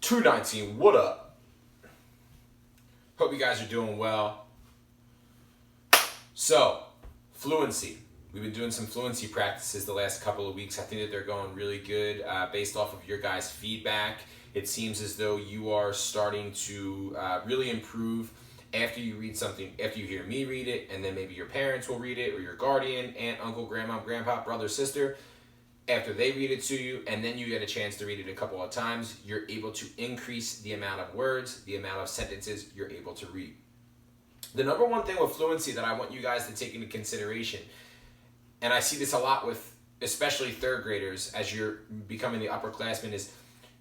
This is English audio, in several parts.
219, what up? Hope you guys are doing well. So, fluency. We've been doing some fluency practices the last couple of weeks. I think that they're going really good based off of your guys' feedback. It seems as though you are starting to really improve after you read something, after you hear me read it, and then maybe your parents will read it, or your guardian, aunt, uncle, grandma, grandpa, brother, sister. After they read it to you, and then you get a chance to read it a couple of times, you're able to increase the amount of words, the amount of sentences you're able to read. The number one thing with fluency that I want you guys to take into consideration, and I see this a lot with especially third graders as you're becoming the upperclassmen, is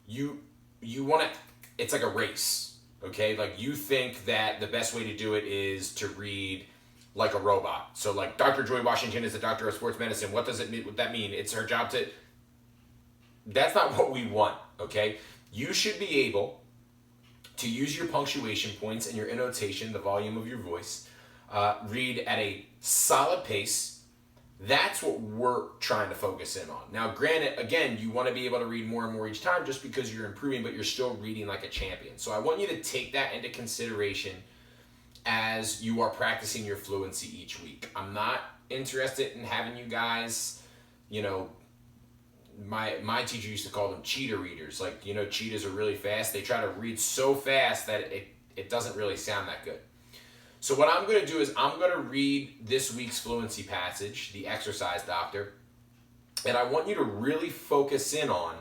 you want to, it's like a race, okay? Like you think that the best way to do it is to read like a robot. So like Dr. Joy Washington is the doctor of sports medicine. What does it mean? What that mean? It's her job to, that's not what we want, okay? You should be able to use your punctuation points and your annotation, the volume of your voice, read at a solid pace. That's what we're trying to focus in on. Now, granted, again, you want to be able to read more and more each time just because you're improving, but you're still reading like a champion. So I want you to take that into consideration as you are practicing your fluency each week. I'm not interested in having you guys, my teacher used to call them cheetah readers. Like, cheetahs are really fast. They try to read so fast that it doesn't really sound that good. So what I'm going to do is I'm going to read this week's fluency passage, the exercise doctor, and I want you to really focus in on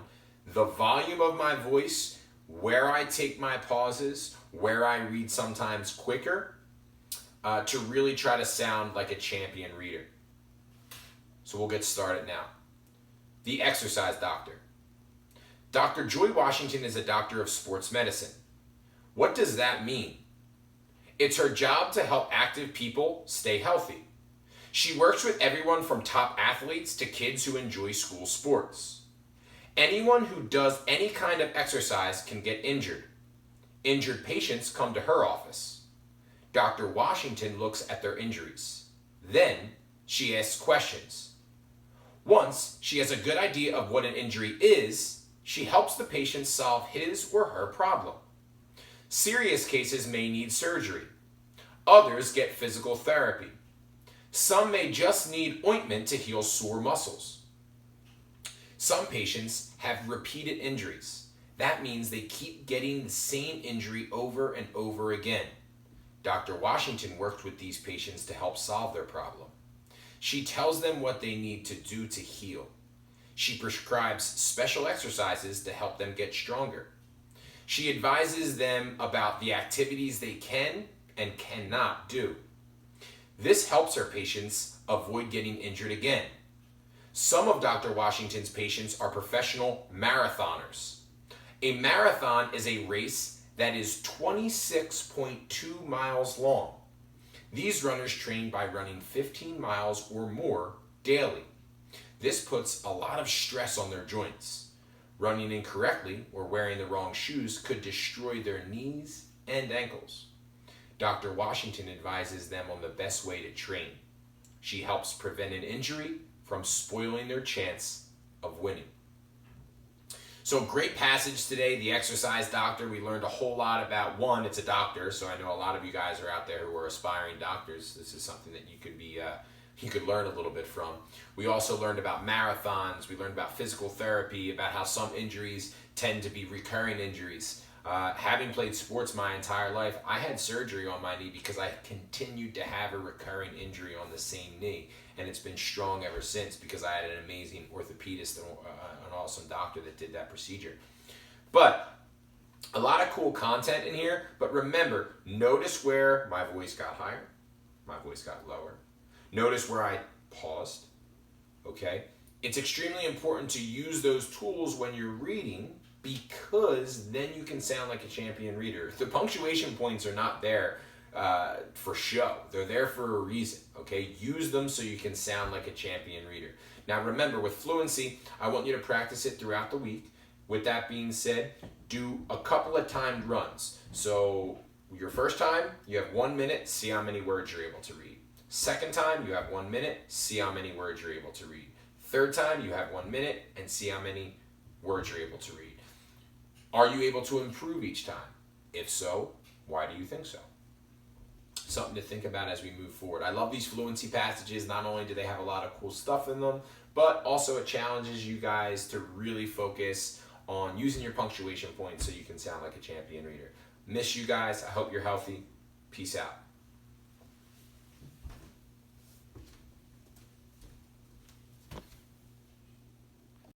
the volume of my voice, where I take my pauses, where I read sometimes quicker, to really try to sound like a champion reader. So we'll get started now. The exercise doctor. Dr. Joy Washington is a doctor of sports medicine. What does that mean? It's her job to help active people stay healthy. She works with everyone from top athletes to kids who enjoy school sports. Anyone who does any kind of exercise can get injured. Injured patients come to her office. Dr. Washington looks at their injuries. Then she asks questions. Once she has a good idea of what an injury is, she helps the patient solve his or her problem. Serious cases may need surgery. Others get physical therapy. Some may just need ointment to heal sore muscles. Some patients have repeated injuries. That means they keep getting the same injury over and over again. Dr. Washington worked with these patients to help solve their problem. She tells them what they need to do to heal. She prescribes special exercises to help them get stronger. She advises them about the activities they can and cannot do. This helps her patients avoid getting injured again. Some of Dr. Washington's patients are professional marathoners. A marathon is a race that is 26.2 miles long. These runners train by running 15 miles or more daily. This puts a lot of stress on their joints. Running incorrectly or wearing the wrong shoes could destroy their knees and ankles. Dr. Washington advises them on the best way to train. She helps prevent an injury from spoiling their chance of winning. So great passage today, the exercise doctor. We learned a whole lot about, one, it's a doctor, so I know a lot of you guys are out there who are aspiring doctors. This is something that you could learn a little bit from. We also learned about marathons. We learned about physical therapy, about how some injuries tend to be recurring injuries. Having played sports my entire life, I had surgery on my knee because I continued to have a recurring injury on the same knee, and it's been strong ever since because I had an amazing orthopedist and an awesome doctor that did that procedure. But a lot of cool content in here, but remember, notice where my voice got higher, my voice got lower. Notice where I paused, okay? It's extremely important to use those tools when you're reading because then you can sound like a champion reader. The punctuation points are not there for show. They're there for a reason, okay? Use them so you can sound like a champion reader. Now remember, with fluency, I want you to practice it throughout the week. With that being said, do a couple of timed runs. So your first time, you have 1 minute, see how many words you're able to read. Second time, you have 1 minute, see how many words you're able to read. Third time, you have 1 minute and see how many words you're able to read. Are you able to improve each time? If so, why do you think so? Something to think about as we move forward. I love these fluency passages. Not only do they have a lot of cool stuff in them, but also it challenges you guys to really focus on using your punctuation points so you can sound like a champion reader. Miss you guys. I hope you're healthy. Peace out.